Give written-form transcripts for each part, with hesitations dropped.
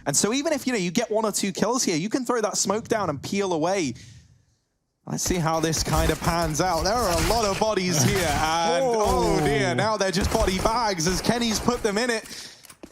And so even if, you get 1 or 2 kills here, you can throw that smoke down and peel away. Let's see how this kind of pans out. There are a lot of bodies here, and oh dear, now they're just body bags as Kenny's put them in it.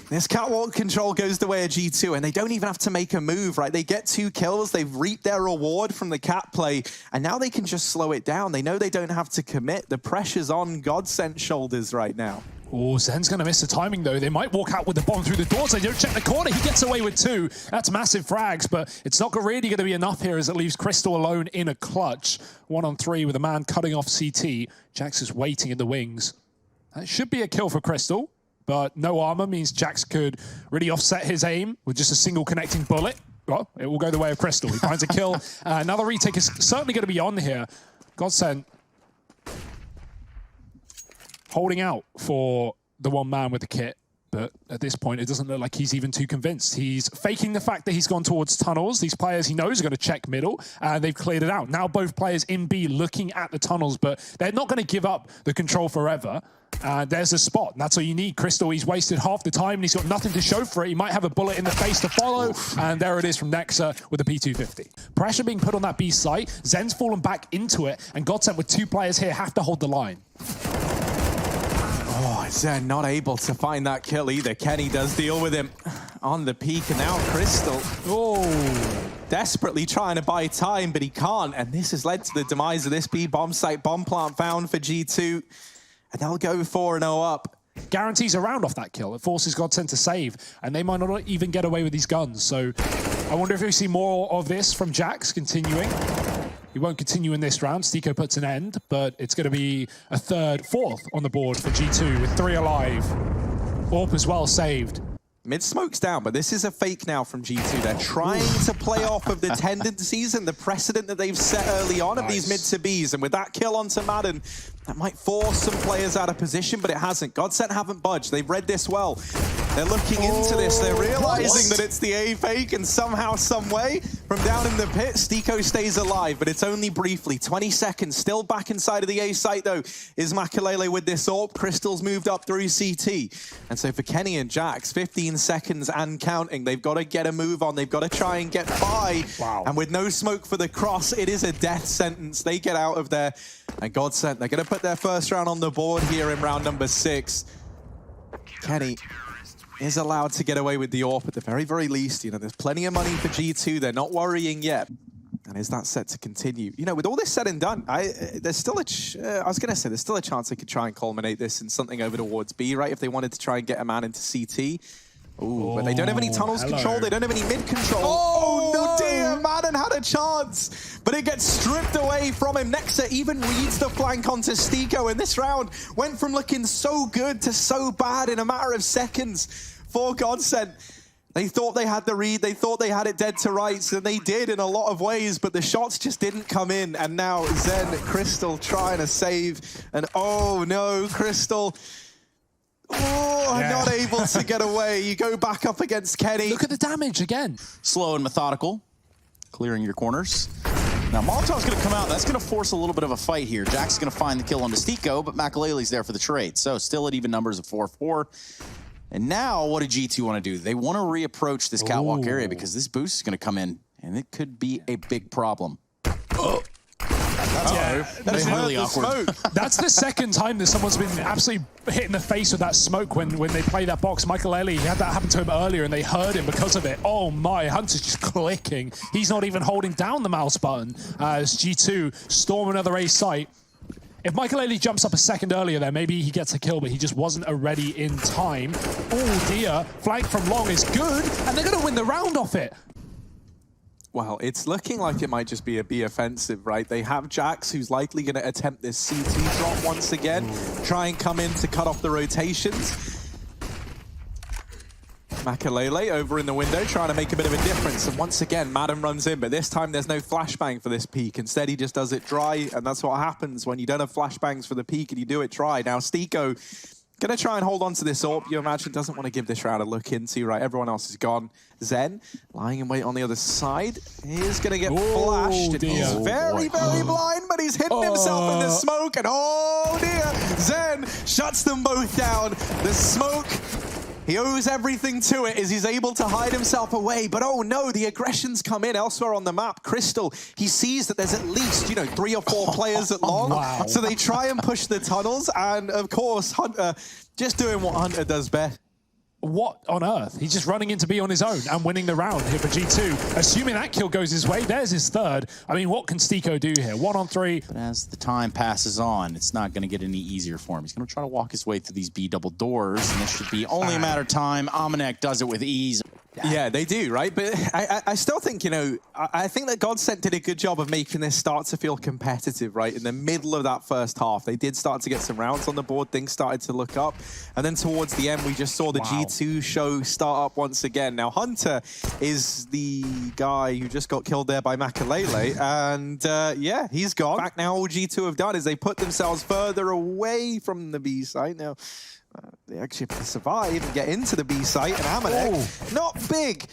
This catwalk control goes the way of G2, and they don't even have to make a move, right? They get 2 kills, they've reaped their reward from the cat play, and now they can just slow it down. They know they don't have to commit. The pressure's on GODSENT shoulders right now. Oh, Zen's going to miss the timing, though. They might walk out with the bomb through the doors. They don't check the corner. He gets away with 2. That's massive frags, but it's not really going to be enough here as it leaves Crystal alone in a clutch. 1 on 3 with a man cutting off CT. Jax is waiting in the wings. That should be a kill for Crystal, but no armor means Jax could really offset his aim with just a single connecting bullet. Well, it will go the way of Crystal. He finds a kill. Another retake is certainly going to be on here. GODSENT holding out for the one man with the kit, but at this point, it doesn't look like he's even too convinced. He's faking the fact that he's gone towards tunnels. These players he knows are going to check middle, and they've cleared it out. Now both players in B looking at the tunnels, but they're not going to give up the control forever. There's a spot, and that's all you need. Crystal, he's wasted half the time, and he's got nothing to show for it. He might have a bullet in the face to follow, and there it is from Nexa with the P250. Pressure being put on that B site. Zen's fallen back into it, and GODSENT with 2 players here have to hold the line. Oh, Zen not able to find that kill either. Kenny does deal with him on the peak, and now Crystal desperately trying to buy time, but he can't, and this has led to the demise of this B bomb site. Bomb plant found for G2, and they'll go 4-0 up. Guarantees a round off that kill. It forces GODSENT to save, and they might not even get away with these guns. So I wonder if we see more of this from Jax continuing. He won't continue in this round. Stiko puts an end, but it's going to be a 4th on the board for G2 with 3 alive. AWP as well saved. Mid smoke's down, but this is a fake now from G2. They're trying to play off of the tendencies and the precedent that they've set early on of these mid to Bs. And with that kill onto Madden, that might force some players out of position, but it hasn't. GODSENT haven't budged. They've read this well. They're looking into this. They're realizing that it's the A fake, and somehow, some way, from down in the pit, Stiko stays alive, but it's only briefly. 20 seconds, still back inside of the A site, though, is Makalele with this AWP. Crystal's moved up through CT. And so for Kenny and Jax, 15 seconds and counting. They've got to get a move on. They've got to try and get by. Wow. And with no smoke for the cross, it is a death sentence. They get out of there. And GODSENT, they're going to put their first round on the board here in round number 6. Kenny is allowed to get away with the AWP at the very, very least. There's plenty of money for G2. They're not worrying yet. And is that set to continue? With all this said and done, there's still there's still a chance they could try and culminate this in something over towards B, right? If they wanted to try and get a man into CT. Ooh, but they don't have any tunnels control. They don't have any mid control. Oh, no, dear. Madden had a chance, but it gets stripped away from him. Nexa even reads the flank onto Stiko, and this round went from looking so good to so bad in a matter of seconds for GODSENT. They thought they had the read. They thought they had it dead to rights, and they did in a lot of ways, but the shots just didn't come in. And now Zen, Crystal trying to save, and oh no, Crystal. Oh, not able to get away. You go back up against Kenny. Look at the damage again. Slow and methodical, clearing your corners. Now Molotov's going to come out. That's going to force a little bit of a fight here. Jack's is going to find the kill on Stiko, but Makalele's there for the trade. So still at even numbers of 4-4. And now what do G2 want to do? They want to reapproach this catwalk area because this boost is going to come in, and it could be a big problem. That's really awkward. That's the second time that someone's been absolutely hit in the face with that smoke when they play that box. Makalele, he had that happen to him earlier, and they heard him because of it. Oh my, Hunter's just clicking. He's not even holding down the mouse button as G2 storm another A site. If Makalele jumps up a second earlier there, maybe he gets a kill, but he just wasn't ready in time. Oh dear, flank from long is good, and they're going to win the round off it. Well, it's looking like it might just be a B offensive, right? They have Jax, who's likely going to attempt this CT drop once again, try and come in to cut off the rotations. Makalele over in the window, trying to make a bit of a difference. And once again, Madden runs in, but this time there's no flashbang for this peak. Instead, he just does it dry, and that's what happens when you don't have flashbangs for the peak and you do it dry. Now, Stiko going to try and hold on to this AWP. You imagine doesn't want to give this round a look into, right? Everyone else is gone. Zen, lying in wait on the other side. He's going to get flashed. And he's very blind, but he's hidden himself in the smoke. And oh dear, Zen shuts them both down. The smoke He owes everything to it as he's able to hide himself away. But oh no, the aggressions come in elsewhere on the map. Crystal, he sees that there's at least, 3 or 4 players at long. Wow. So they try and push the tunnels. And of course, Hunter just doing what Hunter does best. What on earth? He's just running in to be on his own and winning the round here for G2. Assuming that kill goes his way, there's his third. I mean, what can Stiko do here? 1 on 3. But as the time passes on, it's not going to get any easier for him. He's going to try to walk his way through these B double doors, and this should be only a matter of time. Amanek does it with ease. Yeah, they do, right? But I still think, I think that GODSENT did a good job of making this start to feel competitive, right? In the middle of that first half, they did start to get some rounds on the board. Things started to look up. And then towards the end, we just saw the G2 show start up once again. Now, Hunter is the guy who just got killed there by Makalele. And yeah, he's gone. In fact, now all G2 have done is they put themselves further away from the B site. Now, they actually have to survive and get into the B site, and Amanek, not big.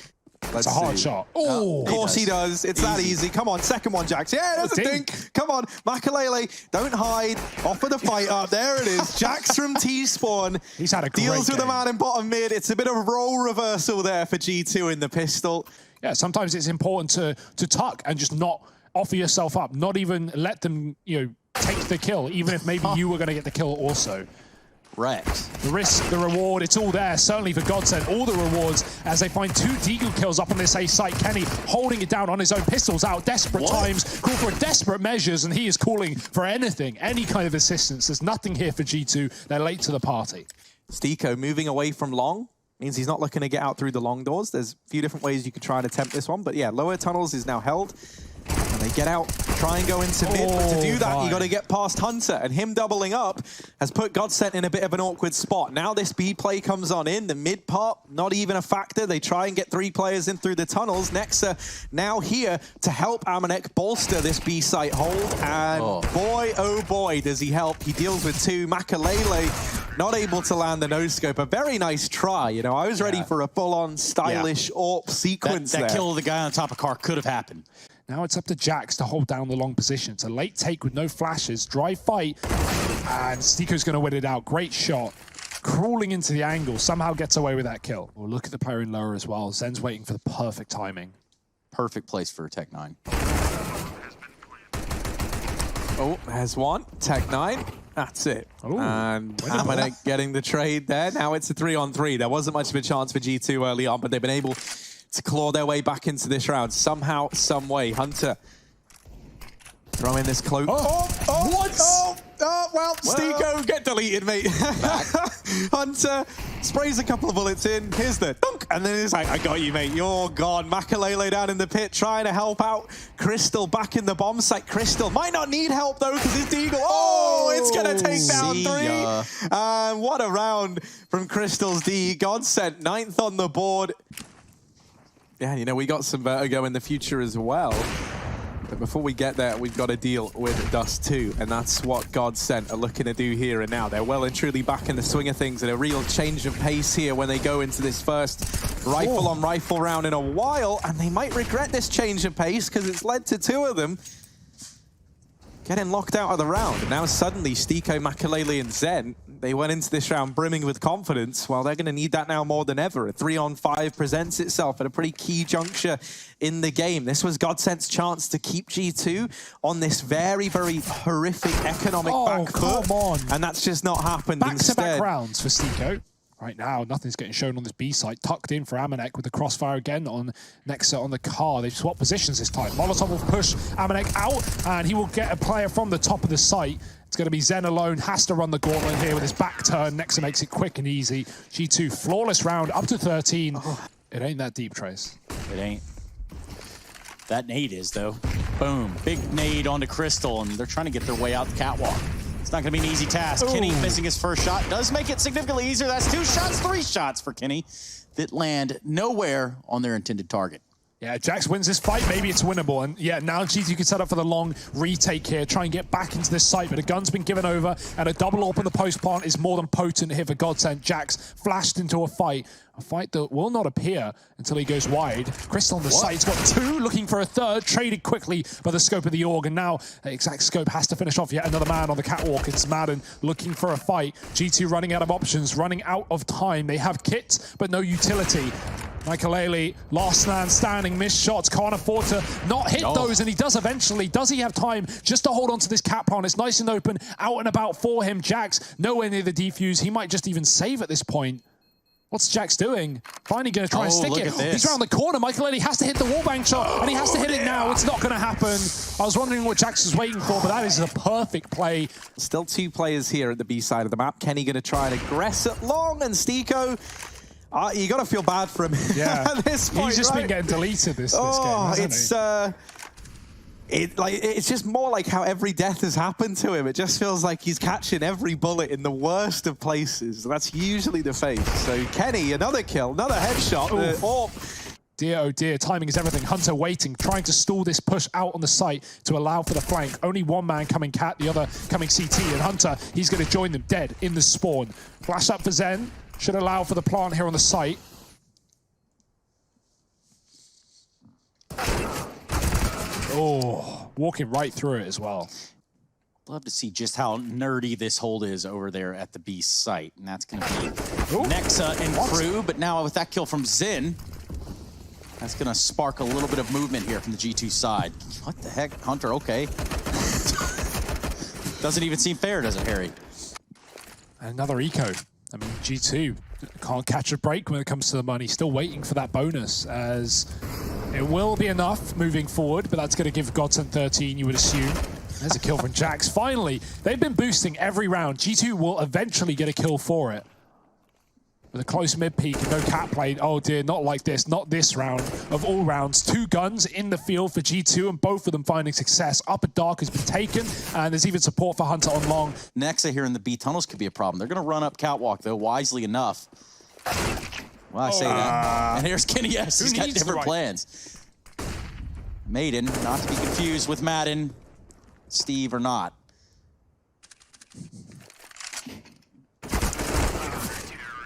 That's a hard shot. Oh, of course he does. It's that easy. Come on, second one, Jax. Yeah, there's a dink. Come on, Makalele, don't hide. Offer the fight up. There it is. Jax from T-Spawn. He's had a great deals with game. the man in bottom mid. It's a bit of a role reversal there for G2 in the pistol. Yeah, sometimes it's important to tuck and just not offer yourself up. Not even let them, take the kill, even if maybe you were going to get the kill also. Wrecked. The risk, the reward, it's all there, certainly for GODSENT. All the rewards as they find 2 Deagle kills up on this A site. Kenny holding it down on his own, pistols out, desperate times, call for desperate measures, and he is calling for anything, any kind of assistance. There's nothing here for G2. They're late to the party. Stiko moving away from long means he's not looking to get out through the long doors. There's a few different ways you could try and attempt this one, but yeah, lower tunnels is now held. And they get out, try and go into mid, but to do that, you got to get past Hunter, and him doubling up has put GODSENT in a bit of an awkward spot. Now this B play comes on in, the mid part, not even a factor. They try and get 3 players in through the tunnels. Nexa now here to help Amanek bolster this B site hold, and boy, oh boy, does he help. He deals with 2. Makalele not able to land the no-scope. A very nice try, I was ready for a full-on stylish AWP sequence that there. Kill of the guy on top of car could have happened. Now it's up to Jax to hold down the long position. It's a late take with no flashes. Dry fight. And Stiko's going to win it out. Great shot. Crawling into the angle. Somehow gets away with that kill. We'll look at the player in lower as well. Zen's waiting for the perfect timing. Perfect place for a Tech-9. Oh, there's one. Tech-9. That's it. Ooh, and Amanek getting the trade there. Now it's a 3-on-3. There wasn't much of a chance for G2 early on, but they've been able to claw their way back into this round somehow, some way. Hunter throw in this cloak. Well, Stiko, get deleted, mate. Hunter sprays a couple of bullets in. Here's the dunk, and then it's like, I got you, mate. You're gone. Makalele down in the pit trying to help out. Crystal back in the bomb site. Crystal might not need help, though, because it's Deagle. Oh, it's going to take down 3. And what a round from Crystal's D. GODSENT, 9th on the board. Yeah, we got some vertigo in the future as well. But before we get there, we've got to deal with Dust 2, and that's what GODSENT are looking to do here and now. They're well and truly back in the swing of things, and a real change of pace here when they go into this first rifle-on-rifle round in a while, and they might regret this change of pace because it's led to 2 of them getting locked out of the round. And now suddenly, Stiko, Makalele, and Zen, they went into this round brimming with confidence. Well, they're going to need that now more than ever. A 3-on-5 presents itself at a pretty key juncture in the game. This was GODSENT's chance to keep G2 on this very, very horrific economic back foot. Come on. And that's just not happened. Back-to-back rounds for Stiko. Right now, nothing's getting shown on this B site. Tucked in for Amanek with the crossfire again on Nexa on the car. They've swapped positions this time. Molotov will push Amanek out, and he will get a player from the top of the site. It's going to be Zen alone. Has to run the gauntlet here with his back turn. Nexa makes it quick and easy. G2, flawless round, up to 13. It ain't that deep, Trace. It ain't. That nade is, though. Boom. Big nade onto Crystal, and they're trying to get their way out the catwalk. It's not going to be an easy task. Kenny missing his first shot does make it significantly easier. That's 2 shots, 3 shots for Kenny that land nowhere on their intended target. Yeah, Jax wins this fight, maybe it's winnable. And yeah, now G2 can set up for the long retake here, try and get back into this site, but a gun's been given over, and a double AWP on the post plant is more than potent here for GODSENT. Jax flashed into a fight that will not appear until he goes wide. Crystal on the site's got two, looking for a third, traded quickly by the scope of the org, and now the exact scope has to finish off yet another man on the catwalk. It's Madden looking for a fight. G2 running out of options, running out of time. They have kit, but no utility. Michael, last man standing, missed shots, can't afford to not hit those, and he does eventually. Does he have time just to hold on to this cat plant? It's nice and open, out and about for him. Jax nowhere near the defuse. He might just even save at this point. What's Jax doing? Finally going to try and stick it. He's around the corner. Michael has to hit the wallbang shot, and he has to hit it now. It's not going to happen. I was wondering what Jax was waiting for, but that is a perfect play. Still two players here at the B side of the map. Kenny going to try and aggress it long, and Stiko, you got to feel bad for him at this point. He's just been getting deleted this game, hasn't he? It's just more like how every death has happened to him. It just feels like he's catching every bullet in the worst of places. That's usually the face. So Kenny, another kill, another headshot. Dear, oh dear, timing is everything. Hunter waiting, trying to stall this push out on the site to allow for the flank. Only one man coming cat, the other coming CT, and Hunter, he's going to join them dead in the spawn. Flash up for Zen, should allow for the plant here on the site. Oh, walking right through it as well. Love to see just how nerdy this hold is over there at the B site. And that's going to be Nexa and crew. But now with that kill from Zen, that's going to spark a little bit of movement here from the G2 side. What the heck? Hunter, okay. Doesn't even seem fair, does it, Harry? Another eco. I mean, G2 can't catch a break when it comes to the money. Still waiting for that bonus, as it will be enough moving forward, but that's going to give GODSENT 13, you would assume. There's a kill from Jax. Finally, they've been boosting every round. G2 will eventually get a kill for it. With a close mid-peak and no cat play. Oh dear, not like this. Not this round of all rounds. Two guns in the field for G2, and both of them finding success. Upper Dark has been taken, and there's even support for Hunter on long. Nexa here in the B tunnels could be a problem. They're going to run up catwalk, though, wisely enough. Well, I say that. And here's Kenny S. He's got different plans. Maiden, not to be confused with Madden. Steve or not.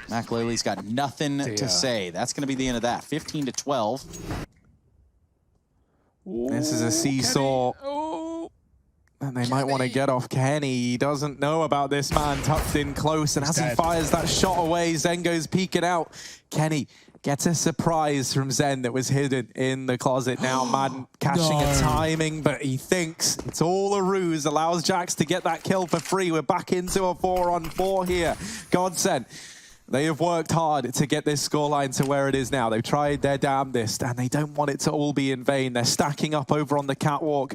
Makalele's got nothing to say. That's going to be the end of that. 15-12. This is a seesaw. And they might want to get off Kenny. He doesn't know about this man tucked in close. And as he fires that shot away, Zen goes peeking out. Kenny gets a surprise from Zen that was hidden in the closet. Now Madden catching a timing, but he thinks it's all a ruse. Allows Jax to get that kill for free. We're back into a 4-on-4 here. GODSENT, they have worked hard to get this scoreline to where it is now. They've tried their damnedest, and they don't want it to all be in vain. They're stacking up over on the catwalk.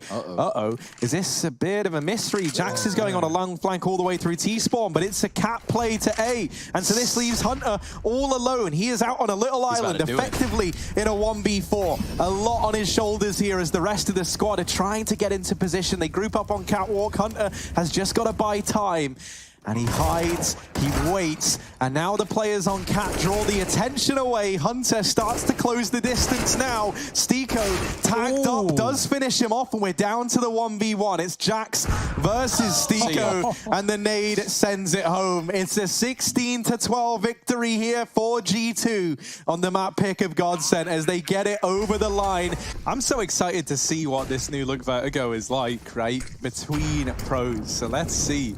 Is this a bit of a mystery? Jax is going on a long flank all the way through T-spawn, but it's a cat play to A. And so this leaves Hunter all alone. He is out on a little island, effectively in a 1v4. A lot on his shoulders here as the rest of the squad are trying to get into position. They group up on catwalk. Hunter has just got to buy time. And he hides, he waits, and now the players on cat draw the attention away. Hunter starts to close the distance now. Stiko tagged up, does finish him off, and we're down to the 1v1. It's Jax versus Stiko, and the nade sends it home. It's a 16-12 victory here for G2 on the map pick of GODSENT as they get it over the line. I'm so excited to see what this new look Vertigo is like, right, between pros. So let's see.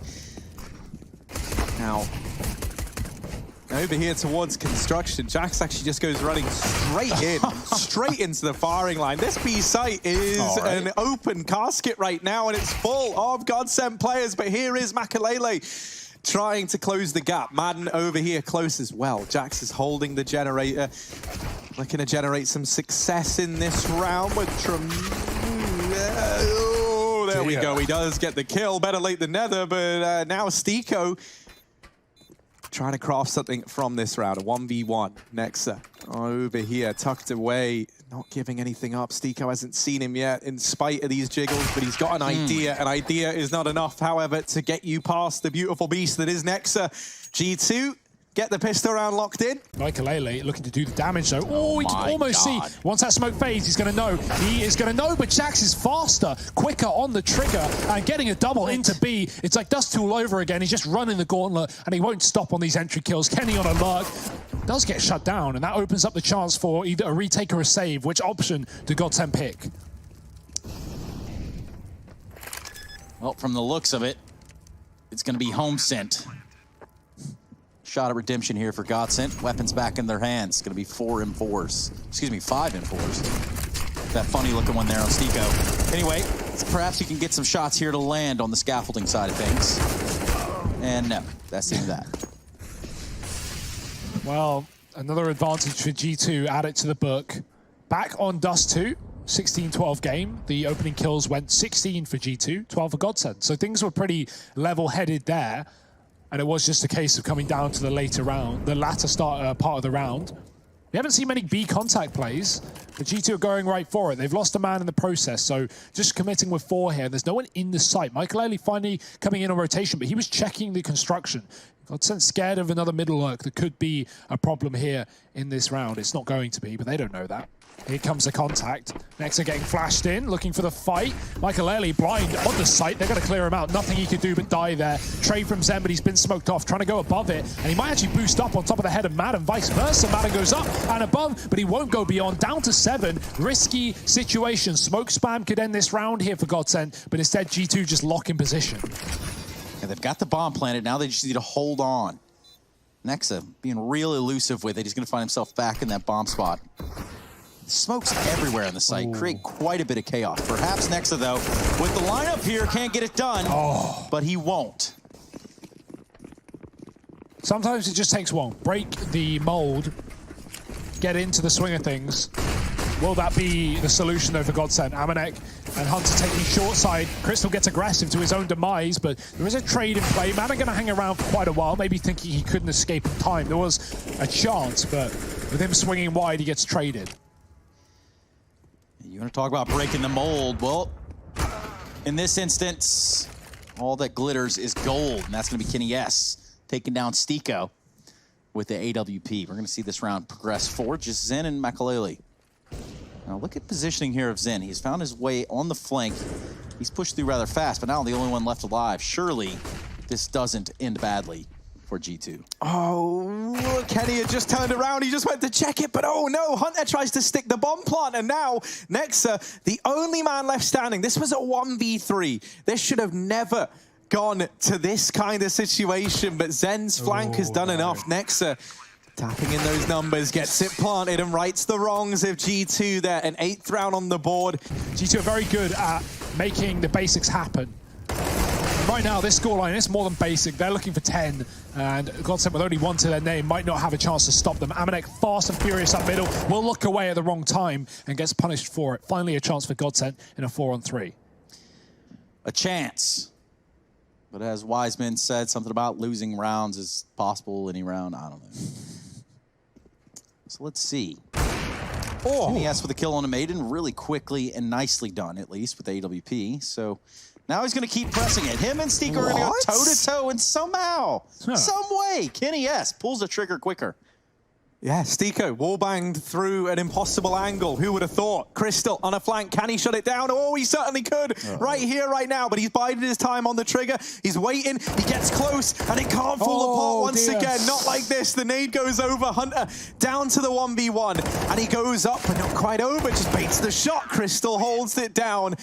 Now, over here towards construction, Jax actually just goes running straight in, straight into the firing line. This B site is an open casket right now, and it's full of GODSENT players, but here is Makalele trying to close the gap. Madden over here close as well. Jax is holding the generator, looking to generate some success in this round with there we go. He does get the kill. Better late than never, but now Stiko trying to craft something from this round. A 1v1. Nexa over here, tucked away, not giving anything up. Stiko hasn't seen him yet in spite of these jiggles, but he's got an idea. An idea is not enough, however, to get you past the beautiful beast that is Nexa. G2 get the pistol round locked in. Michael looking to do the damage though. Oh, he can my almost God. see. Once that smoke fades, he's going to know. He is going to know, but Jax is faster, quicker on the trigger, and getting a double into B. It's like Dust 2 all over again. He's just running the gauntlet, and he won't stop on these entry kills. Kenny on a lurk does get shut down, and that opens up the chance for either a retake or a save. Which option do GODSENT pick? Well, from the looks of it, it's going to be home sent. Shot at redemption here for GODSENT. Weapons back in their hands. It's going to be 4 M4s. Excuse me, 5 M4s. That funny looking one there on Stico. Anyway, perhaps you can get some shots here to land on the scaffolding side of things. And no, that's the end of that. Well, another advantage for G2 added to the book. Back on Dust 2. 16-12 game. The opening kills went 16 for G2, 12 for GODSENT. So things were pretty level-headed there, and it was just a case of coming down to the later round, the latter part of the round. We haven't seen many B contact plays, but G2 are going right for it. They've lost a man in the process, so just committing with 4 here. There's no one in the site. Michael finally coming in on rotation, but he was checking the construction. GODSENT scared of another middle lurk that could be a problem here in this round. It's not going to be, but they don't know that. Here comes the contact. Nexa getting flashed in, looking for the fight. Michael blind on the site. They're going to clear him out. Nothing he could do but die there. Trade from Zen, but he's been smoked off, trying to go above it. And he might actually boost up on top of the head of Madden, vice versa. Madden goes up and above, but he won't go beyond. Down to 7. Risky situation. Smoke spam could end this round here for GODSENT, but instead G2 just lock in position. Yeah, they've got the bomb planted. Now they just need to hold on. Nexa being real elusive with it. He's going to find himself back in that bomb spot. Smoke's everywhere on the site, create quite a bit of chaos. Perhaps Nexa, though, with the lineup here, can't get it done, but he won't. Sometimes it just takes one. Break the mold, get into the swing of things. Will that be the solution, though, for GODSENT? Amanek and Hunter taking short side. Crystal gets aggressive to his own demise, but there is a trade in play. Madden going to hang around for quite a while, maybe thinking he couldn't escape in time. There was a chance, but with him swinging wide, he gets traded. You want to talk about breaking the mold? Well, in this instance, all that glitters is gold, and that's going to be Kenny S taking down Stico with the AWP. We're going to see this round progress forward. Just Zen and Makalele. Now look at positioning here of Zen. He's found his way on the flank. He's pushed through rather fast, but now the only one left alive. Surely this doesn't end badly for G2. Oh, Kenny had just turned around. He just went to check it, but oh no, Hunter tries to stick the bomb plant, and now Nexa, the only man left standing. This was a 1v3. This should have never gone to this kind of situation, but Zen's flank has done enough. Nexa tapping in those numbers, gets it planted and rights the wrongs of G2 there. An 8th round on the board. G2 are very good at making the basics happen. Right now, this scoreline is more than basic. They're looking for 10, and GODSENT with only 1 to their name might not have a chance to stop them. Amanek fast and furious up middle, will look away at the wrong time and gets punished for it. Finally, a chance for GODSENT in a 4-on-3. A chance. But as Wiseman said, something about losing rounds is possible any round. I don't know. So let's see. Oh, he asked for the kill on a Maiden really quickly and nicely done, at least with the AWP. So now he's going to keep pressing it. Him and Stico are going to go toe-to-toe, and somehow, some way, Kenny S pulls the trigger quicker. Yeah, Stico wallbanged through an impossible angle. Who would have thought? Crystal on a flank. Can he shut it down? Oh, he certainly could. Right here, right now. But he's biding his time on the trigger. He's waiting. He gets close, and it can't fall apart once again. Not like this. The nade goes over. Hunter down to the 1v1, and he goes up, but not quite over. Just baits the shot. Crystal holds it down.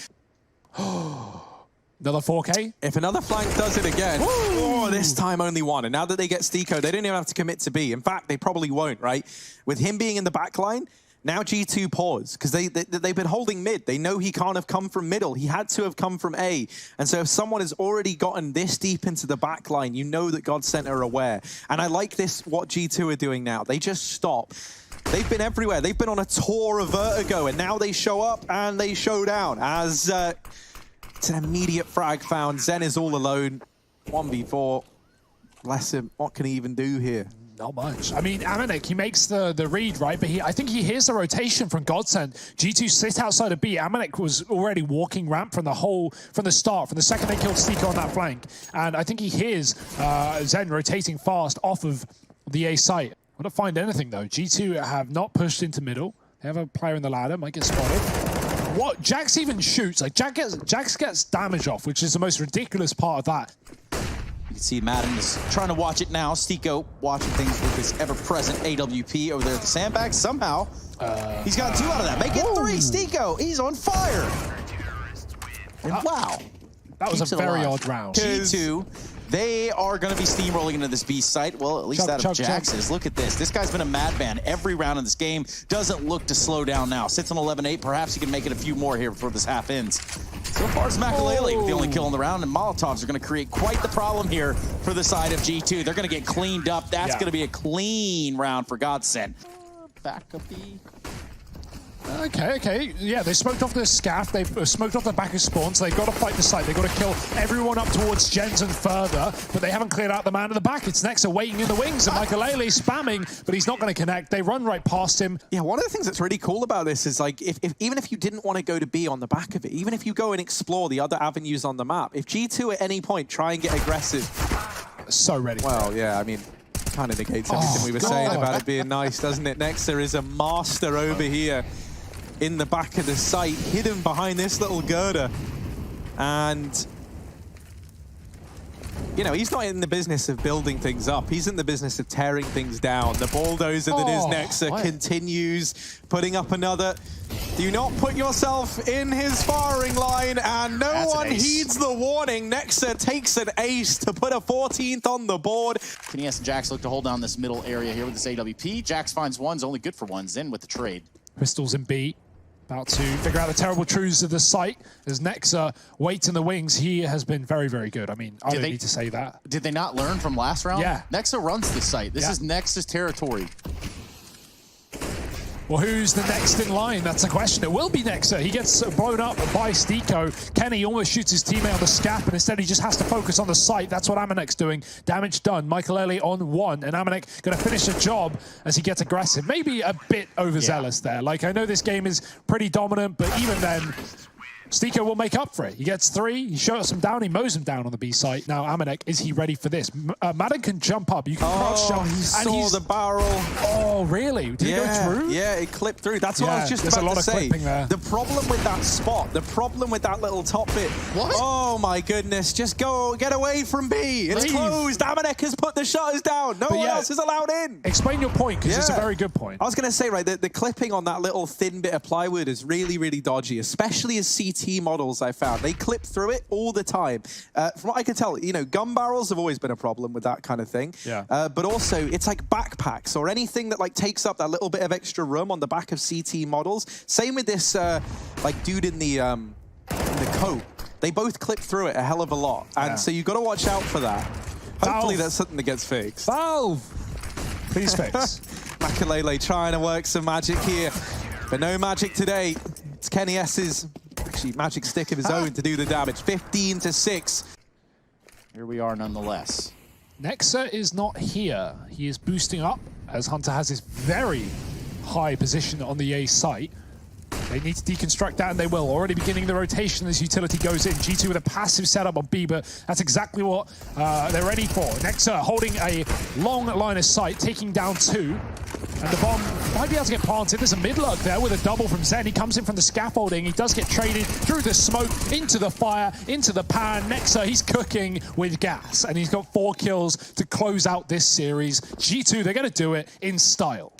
Another 4K? If another flank does it again, oh, this time only 1. And now that they get Stico, they don't even have to commit to B. In fact, they probably won't, right? With him being in the back line, now G2 pause, because they've been holding mid. They know he can't have come from middle. He had to have come from A. And so if someone has already gotten this deep into the back line, you know that GODSENT are aware. And I like this, what G2 are doing now. They just stop. They've been everywhere. They've been on a tour of vertigo, and now they show up and they show down as... it's an immediate frag found. Zen is all alone. 1v4. Bless him. What can he even do here? Not much. I mean, Amanek, he makes the read, right? But I think he hears the rotation from GODSENT. G2 sit outside of B. Amanek was already walking ramp from the start, from the second they killed Stico on that flank. And I think he hears Zen rotating fast off of the A site. I don't find anything though. G2 have not pushed into middle. They have a player in the ladder, might get spotted. What? Jax even shoots. Like Jax gets damage off, which is the most ridiculous part of that. You can see Madden is trying to watch it now. Stiko watching things with his ever-present AWP over there at the sandbag. Somehow, he's got 2 out of that. Make it 3. Stiko, he's on fire. And wow. That was a very odd round. G2, they are going to be steamrolling into this B site. Well, at least that of Jax is. Look at this. This guy's been a madman every round in this game. Doesn't look to slow down now. Sits on 11-8. Perhaps he can make it a few more here before this half ends. So far, it's Makalele with the only kill in the round, and Molotovs are going to create quite the problem here for the side of G2. They're going to get cleaned up. That's going to be a clean round for GODSENT. Back of B. Okay. Yeah, they smoked off the scaff. They've smoked off the back of spawn, so they've got to fight the site. They've got to kill everyone up towards Jens and further, but they haven't cleared out the man at the back. It's Nexa waiting in the wings, and Makalele spamming, but he's not going to connect. They run right past him. Yeah, one of the things that's really cool about this is, like, even if you didn't want to go to B on the back of it, even if you go and explore the other avenues on the map, if G2 at any point try and get aggressive... So ready. Well, yeah, I mean, kind of negates everything we were saying about it being nice, doesn't it? Nexa is a master over here in the back of the site, hidden behind this little girder. And, you know, he's not in the business of building things up. He's in the business of tearing things down. The bulldozer that is Nexa continues putting up another. Do not put yourself in his firing line, and no one heeds the warning. Nexa takes an ace to put a 14th on the board. Kenies and Jax look to hold down this middle area here with this AWP. Jax finds ones, only good for ones, in with the trade. Pistols in B. About to figure out the terrible truths of the site. As Nexa waits in the wings, he has been very, very good. I mean, I don't need to say that. Did they not learn from last round? Yeah. Nexa runs the site. This is Nexa's territory. Well, who's the next in line? That's the question. It will be Nexa. He gets blown up by Stiko. Kenny almost shoots his teammate on the scaff, and instead he just has to focus on the site. That's what Amanek's doing. Damage done. Makalele on 1, and Amanek going to finish the job as he gets aggressive. Maybe a bit overzealous there. Like, I know this game is pretty dominant, but even then, Stiko will make up for it. He gets 3, he shuts him down, he mows him down on the B site. Now, Amanek, is he ready for this? Madden can jump up. You can crouch jump. He saw the barrel. Oh, really? Did it go through? Yeah, it clipped through. That's what I was just about to say. The problem with that spot, the problem with that little top bit. What? Oh, my goodness. Just go, get away from B. It's closed. Amanek has put the shutters down. No one else is allowed in. Explain your point, because it's a very good point. I was going to say, right, the clipping on that little thin bit of plywood is really, really dodgy, especially as CT models I found. They clip through it all the time. From what I can tell, you know, gun barrels have always been a problem with that kind of thing. Yeah. But also, it's like backpacks or anything that like takes up that little bit of extra room on the back of CT models. Same with this like dude in the coat. They both clip through it a hell of a lot. And so you've got to watch out for that. Hopefully that's something that gets fixed. Valve! Please fix. Makalele trying to work some magic here. But no magic today. It's Kenny S's actually magic stick of his own to do the damage. 15-6. Here we are nonetheless. Nexa is not here. He is boosting up as Hunter has his very high position on the A site. They need to deconstruct that, and they will. Already beginning the rotation as utility goes in. G2 with a passive setup on B, but that's exactly what they're ready for. Nexa holding a long line of sight, taking down 2. And the bomb might be able to get planted. There's a mid-lurk there with a double from Zen. He comes in from the scaffolding. He does get traded through the smoke, into the fire, into the pan. Nexa, he's cooking with gas, and he's got 4 kills to close out this series. G2, they're going to do it in style.